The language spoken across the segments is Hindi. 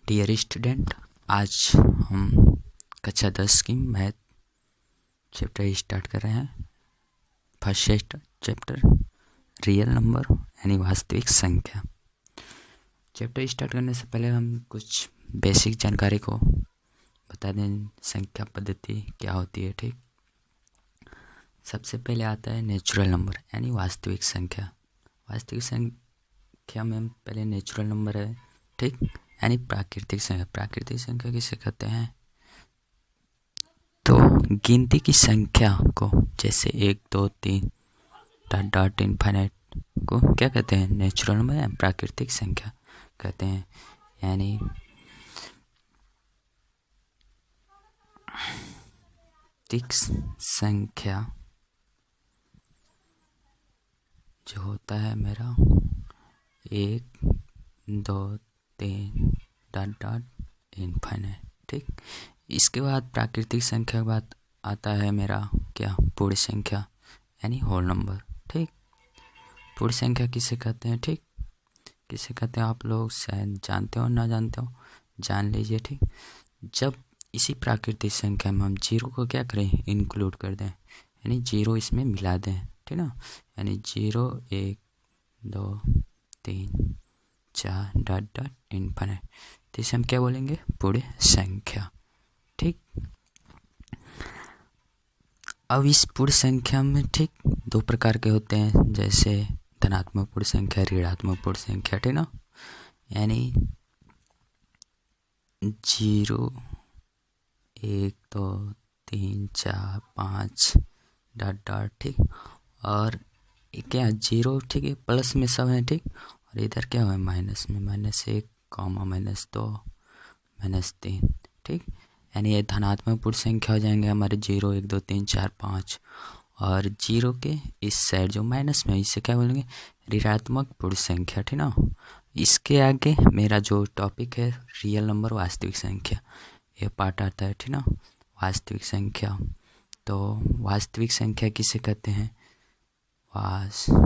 डियर स्टूडेंट, आज हम कक्षा 10 की मैथ चैप्टर स्टार्ट कर रहे हैं। फर्स्ट चैप्टर रियल नंबर यानी वास्तविक संख्या। चैप्टर स्टार्ट करने से पहले हम कुछ बेसिक जानकारी को बता दें। संख्या पद्धति क्या होती है, ठीक। सबसे पहले आता है नेचुरल नंबर यानी वास्तविक संख्या। वास्तविक संख्या में पहले नेचुरल नंबर है, ठीक, यानी प्राकृतिक संख्या। प्राकृतिक संख्या किसे कहते हैं? तो गिनती की संख्या को, जैसे 1 2 3 डॉट डॉट इनफाइनाइट को क्या कहते हैं? नेचुरल नंबर या प्राकृतिक संख्या कहते हैं। यानी प्राकृतिक संख्या जो होता है मेरा 1 2 3 डॉट डॉट इनफाइनाइट, ठीक। इसके बाद प्राकृतिक संख्या के बाद आता है मेरा क्या? पूर्ण संख्या यानी होल नंबर, ठीक। पूर्ण संख्या किसे कहते हैं, ठीक, किसे कहते हैं? आप लोग शायद जानते हो, ना जानते हो, जान लीजिए, ठीक। जब इसी प्राकृतिक संख्या में हम जीरो को क्या करें? इंक्लूड कर दें, यानी जीरो इसमें मिला दें, ठीक ना। यानी 0 1 2 3 4 डॉट डॉट इनफाइनाइट, तो इसे हम क्या बोलेंगे? पूर्ण संख्या, ठीक। अब इस पूर्ण संख्या में, ठीक, दो प्रकार के होते हैं, जैसे धनात्मक पूर्ण संख्या, ऋणात्मक पूर्ण संख्या, ठीक ना। यानी 0 1 2 3 4 5 डॉट डॉट, ठीक। और क्या 0, ठीक है, प्लस में सब है, ठीक। और इधर क्या है? माइनस में, -1 -2 -3, ठीक। यानी ये धनात्मक पूर्ण संख्या हो जाएंगे हमारे 0 1 2 3 4 5। और 0 के इस साइड जो माइनस में, इसे क्या बोलेंगे? ऋणात्मक पूर्ण संख्या, ठीक ना। इसके आगे मेरा जो टॉपिक है रियल नंबर वास्तविक संख्या, ये पार्ट आता है, ठीक ना। वास्तविक संख्या, तो वास्तविक संख्या किसे कहते हैं? वास्तविक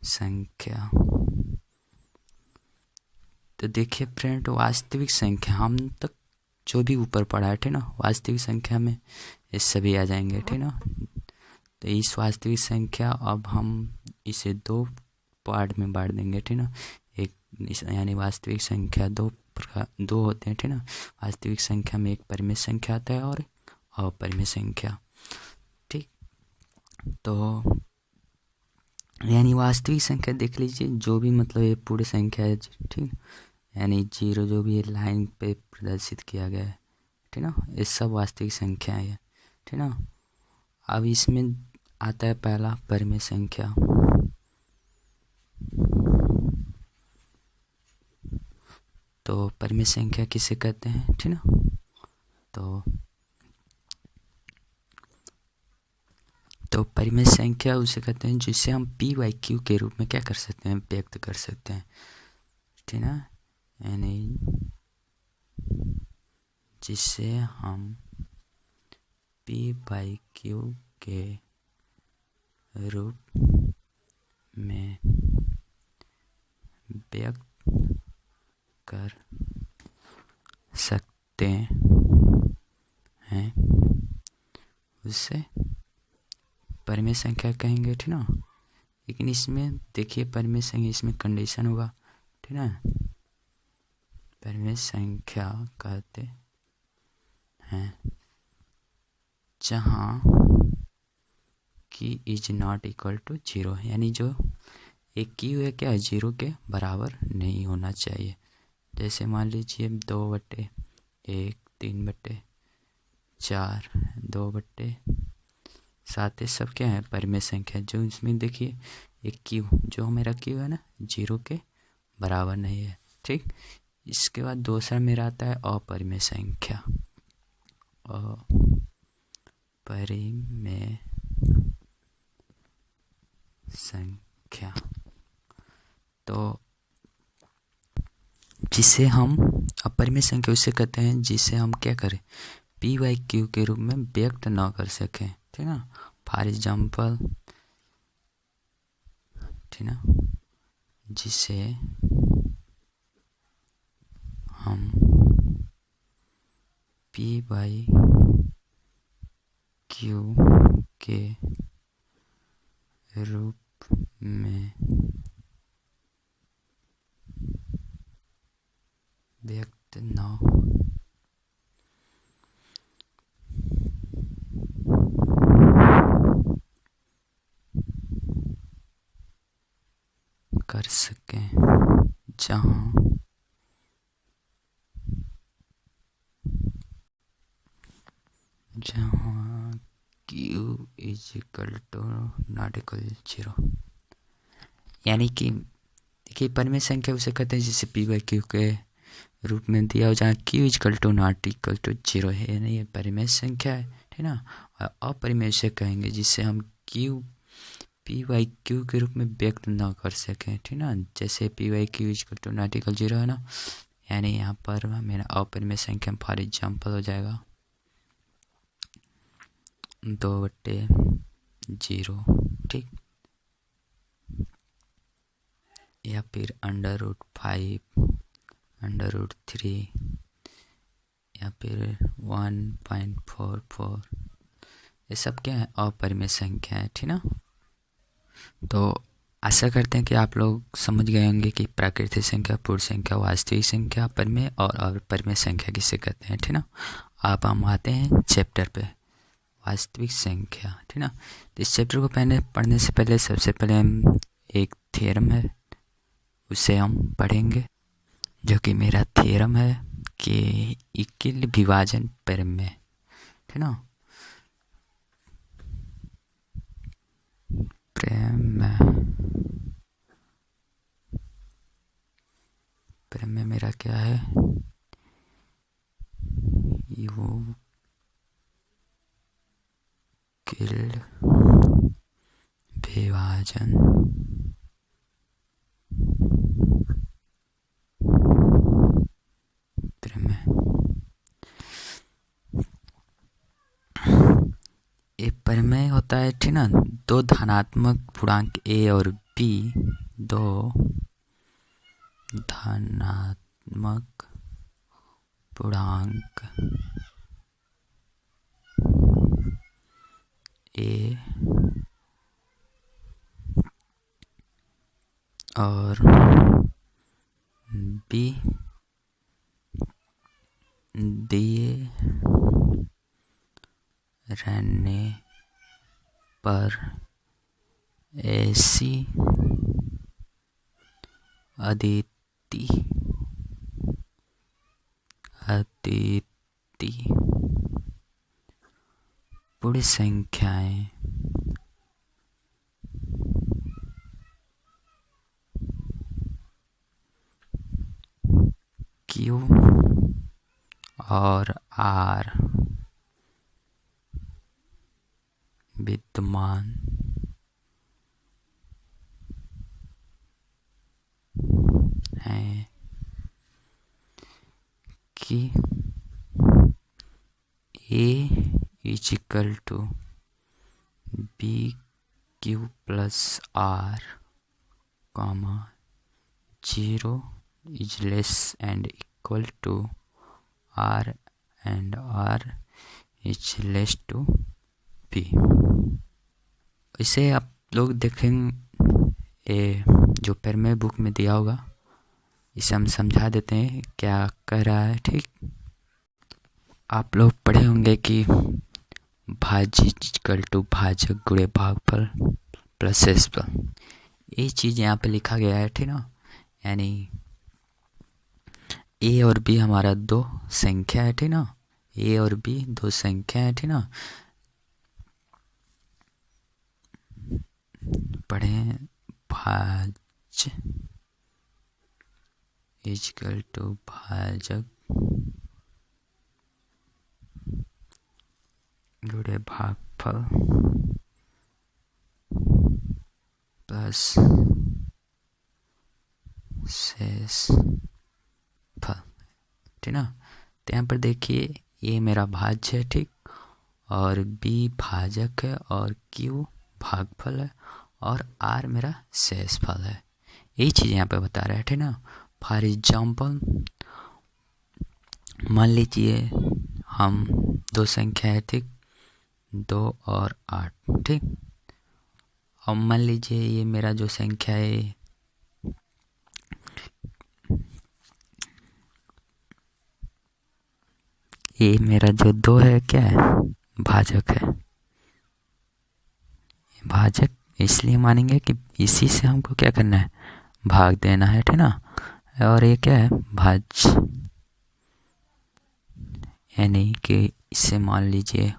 संख्या, तो देखिए फ्रेंड, वास्तविक संख्या हम तक जो भी ऊपर पढ़ा है, ठीक ना, वास्तविक संख्या में ये सभी आ जाएंगे, ठीक ना। तो इस वास्तविक संख्या अब हम इसे दो पार्ट में बांट देंगे, ठीक ना। एक यानी वास्तविक संख्या दो होते हैं, ठीक ना। वास्तविक संख्या में एक परिमेय संख्या आता है और अपरिमेय संख्या, ठीक। तो यानी वास्तविक संख्या देख लीजिए, जो भी मतलब ये पूर्ण संख्या है, ठीक, यानी 0 जो भी लाइन पे प्रदर्शित किया गया है, ठीक ना, ये सब वास्तविक संख्या है, ठीक ना। अब इसमें आता है पहला परिमेय संख्या। तो परिमेय संख्या किसे कहते हैं, ठीक ना। तो परिमेय संख्या उसे कहते हैं जिसे हम p/q के रूप में क्या कर सकते हैं? व्यक्त कर सकते हैं, ठीक ना। यानी जिसे हम p/q के रूप में व्यक्त कर सकते हैं, उसे परिमेय संख्या कहेंगे, ठीक ना। लेकिन इसमें देखिए परिमेय संख्या, इसमें कंडीशन होगा, ठीक ना। परिमेय संख्या कहते हैं जहाँ की इज नॉट इक्वल टू 0, यानी जो एक क्यू है क्या? 0 के बराबर नहीं होना चाहिए। जैसे मान लीजिए 2/1 3/4 2/7, ये सब क्या है? परिमेय संख्या। जो इसमें देखिए एक क्यू, जो मेरा क्यू है ना, 0 के बराबर नहीं है, ठीक। इसके बाद दूसरा मेरा आता है अपरिमेय संख्या। अपरिमेय संख्या, तो जिसे हम अपरिमेय संख्या उसे कहते हैं जिसे हम क्या करें? p/q के रूप में व्यक्त ना कर सकें, ठीक ना। फॉर एग्जाम्पल, ठीक ना, जिसे हम P/Q के रूप में व्यक्त न कर सकें, जहाँ Q = 0। यानी कि देखिए परिमेय संख्या उसे कहते हैं जिसे P/Q के रूप में दिया हो, जहाँ Q = 0 है, यानी ये परिमेय संख्या है, ठीक ना। और अपरिमेय से कहेंगे जिसे हम P/Q के रूप में व्यक्त ना कर सकें, ठीक ना। जैसे P/Q = 0 है ना, यानी यहाँ पर मेरा अपरिमेय संख्या फॉर एग्जाम्पल हो जाएगा 2/0, ठीक, या फिर √5, √3, या फिर 1.44। ये सब क्या है? अपरिमेय संख्या है, ठीक ना। तो आशा करते हैं कि आप लोग समझ गए होंगे कि प्राकृतिक संख्या, पूर्ण संख्या, वास्तविक संख्या, परिमेय और अपरिमेय संख्या किसे कहते हैं, ठीक ना। अब हम आते हैं चैप्टर पे, वास्तविक संख्या, ठीक ना। तो इस चैप्टर को पढ़ने से पहले सबसे पहले हम एक थ्योरम है उसे हम पढ़ेंगे, जो कि मेरा थ्योरम है कि इक्विल विभाजन परिमेय, ठीक ना। परिमेय मेरा क्या है? इक्विल विभाजन परिमेय। ये परिमेय होता है, ठीक ना। दो धनात्मक पूर्णांक A और B, दो धनात्मक पूर्णांक A और B दिए रहने पर ऐसी अद्वितीय पूर्ण संख्याएं Q और R विद्यमान हैं कि A = BQ + R, 0 is less and equal to R and R is less to B। इसे आप लोग देखेंगे जो परिमेय बुक में दिया होगा, इसे हम समझा देते हैं क्या कह रहा है, ठीक। आप लोग पढ़े होंगे कि भाज्य = भाजक गुणे भागफल प्लस शेषफल। ये चीज़ यहाँ पे लिखा गया है, ठीक ना। यानी A और B हमारा दो संख्या है, ठीक ना। A और B दो संख्या है, ठीक ना। पढ़ें भाज्य = भाजक गुणे भागफल प्लस शेषफल, ठीक ना। तो यहाँ पर देखिए ये मेरा भाज्य है, ठीक, और B भाजक है और Q भागफल है और R मेरा शेषफल है। यही चीज़ यहाँ पे बता रहा है, ठीक ना। फॉर एग्जाम्पल मान लीजिए हम दो संख्या है, ठीक, 2 और 8, ठीक। अब मान लीजिए ये मेरा जो संख्या है ये मेरा जो 2 है क्या है, भाजक है। भाजक इसलिए मानेंगे कि इसी से हमको क्या करना है, भाग देना है, ठीक ना। और ये क्या है, भाज्य, यानी कि इससे मान लीजिए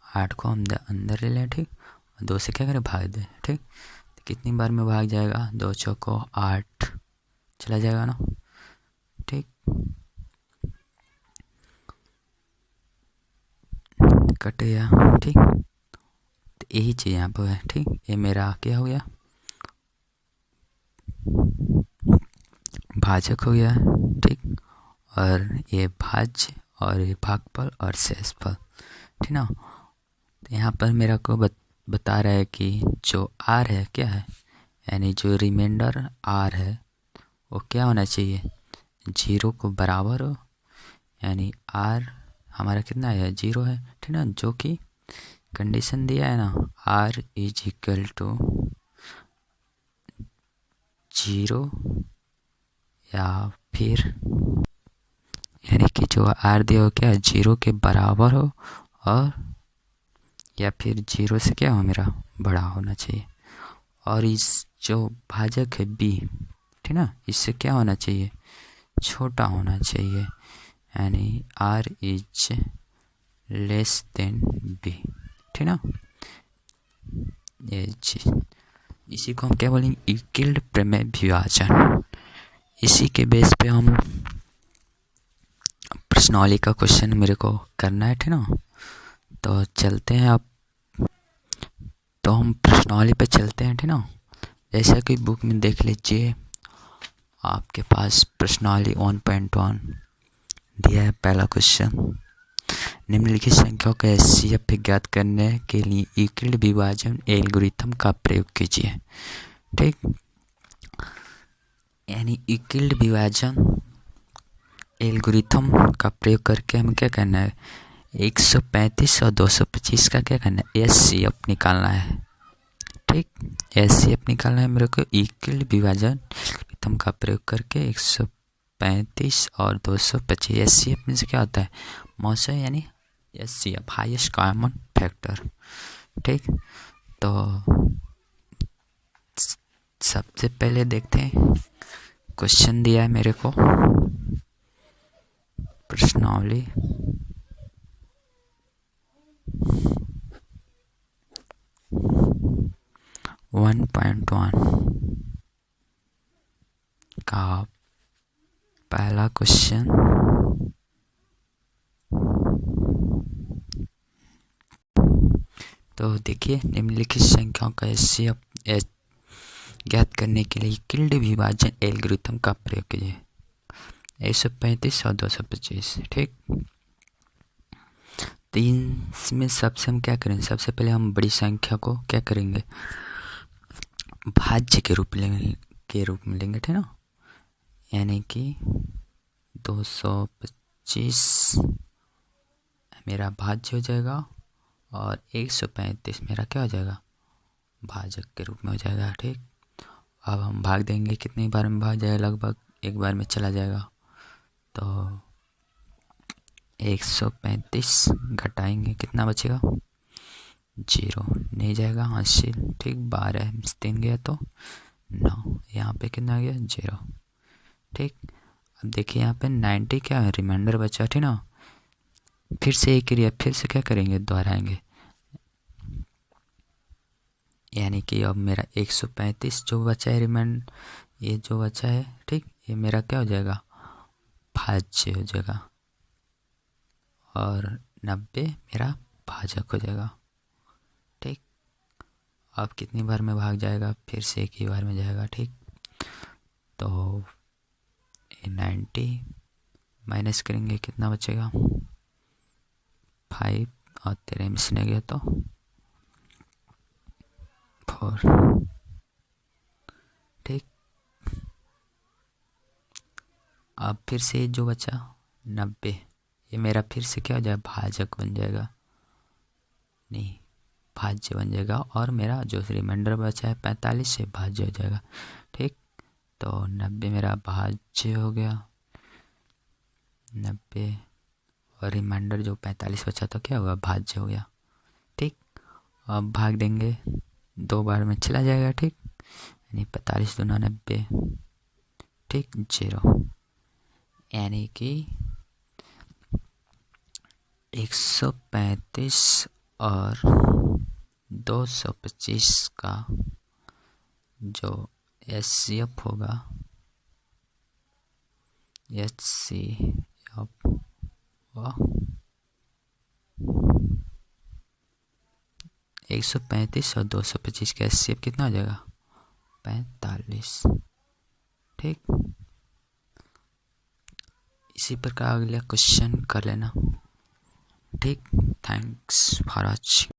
8 को हम अंदर ले लें, ठीक, और 2 से क्या करें, भाग दें, ठीक। तो कितनी बार में भाग जाएगा, 2 चौको 8 चला जाएगा ना, ठीक। कट गया, ठीक। तो यही चीज़ यहाँ पर है, ठीक। ये मेरा क्या हो गया, भाजक हो गया, ठीक। और ये भाज्य और ये भागफल और शेषफल, ठीक ना। तो यहाँ पर मेरा को बता रहा है कि जो आर है क्या है, यानी जो रिमाइंडर आर है वो क्या होना चाहिए, 0 को बराबर हो, यानी आर हमारा कितना है, 0 है, ठीक ना। जो कि कंडीशन दिया है ना, आर इज इक्वल टू 0 या फिर यानी कि जो आर दिया हो क्या, 0 के बराबर हो और या फिर 0 से क्या हो, मेरा बड़ा होना चाहिए। और इस जो भाजक है बी, ठीक ना, इससे क्या होना चाहिए, छोटा होना चाहिए, यानी R is less than B, ठीक ना। ये चीज, इसी को हम क्या बोलेंगे, यूक्लिड प्रमेय विभाजन। इसी के बेस पे हम प्रश्नावली का क्वेश्चन मेरे को करना है, ठीक ना। तो चलते हैं अब, तो हम प्रश्नावली पे चलते हैं, ठीक ना। जैसा कि बुक में देख लीजिए, आपके पास प्रश्नावली 1.1 दिया है। पहला क्वेश्चन, निम्नलिखित संख्याओं का एचसीएफ ज्ञात करने के लिए यूक्लिड विभाजन एल्गोरिथम का प्रयोग कीजिए, ठीक। यानी यूक्लिड विभाजन एल्गोरिथम का प्रयोग करके हमें क्या करना है, 135 और 225 का क्या करना है, एचसीएफ निकालना है, ठीक। एचसीएफ निकालना है मेरे को यूक्लिड विभाजन एल्गोरिथम का प्रयोग करके 135 और 225। एचसीएफ में से क्या होता है, मौसा, यानी एचसीएफ हाईएस्ट कॉमन फैक्टर, ठीक। तो सबसे पहले देखते हैं, क्वेश्चन दिया है मेरे को, प्रश्नावली 1.1 का पहला क्वेश्चन, तो देखिए, निम्नलिखित संख्याओं का एचसीएफ ज्ञात करने के लिए यूक्लिड विभाजन एल्गोरिथम का प्रयोग कीजिए, 135 और 225, ठीक। तो इसमें सबसे हम क्या करेंगे, सबसे पहले हम बड़ी संख्या को क्या करेंगे, भाज्य के रूप में लेंगे, ठीक ना। यानी कि 225 मेरा भाज्य हो जाएगा और 135 मेरा क्या हो जाएगा, भाजक के रूप में हो जाएगा, ठीक। अब हम भाग देंगे, कितनी बार में भाग जाएगा, लगभग एक बार में चला जाएगा। तो 135 घटाएंगे, कितना बचेगा, 0 नहीं जाएगा, हासिल, ठीक। 12 में 3 गया तो 9, यहाँ पे कितना आ गया, 0, ठीक। अब देखिए यहाँ पे 90 क्या है, रिमाइंडर बचा, ठीक ना। फिर से एक क्रिया फिर से क्या करेंगे, दोहराएंगे, यानी कि अब मेरा 135 जो बचा है रिमाइंड, ये जो बचा है, ठीक, ये मेरा क्या हो जाएगा, भाज्य हो जाएगा, और 90 मेरा भाजक हो जाएगा, ठीक। अब कितनी बार में भाग जाएगा, फिर से एक ही बार में जाएगा, ठीक। तो 90 माइनस करेंगे, कितना बचेगा, 5 और 13 में से गया तो 4, ठीक। अब फिर से जो बचा 90, ये मेरा फिर से क्या हो जाएगा, भाजक बन जाएगा, नहीं भाज्य बन जाएगा, और मेरा जो रिमाइंडर बचा है 45 से भाज्य हो जाएगा। ठीक, तो 90 मेरा भाज्य हो गया, 90 और रिमाइंडर जो 45 बचा तो क्या हुआ, भाज्य हो गया। ठीक, अब भाग देंगे, 2 बार में चला जाएगा। ठीक, यानी 45 दूना 90, ठीक 0, यानी कि 135 और 225 का जो HCF होगा, HCF 135 और 225 का HCF कितना हो जाएगा, 45। ठीक, इसी प्रकार अगला क्वेश्चन कर लेना। ठीक, थैंक्स फॉर वॉचिंग।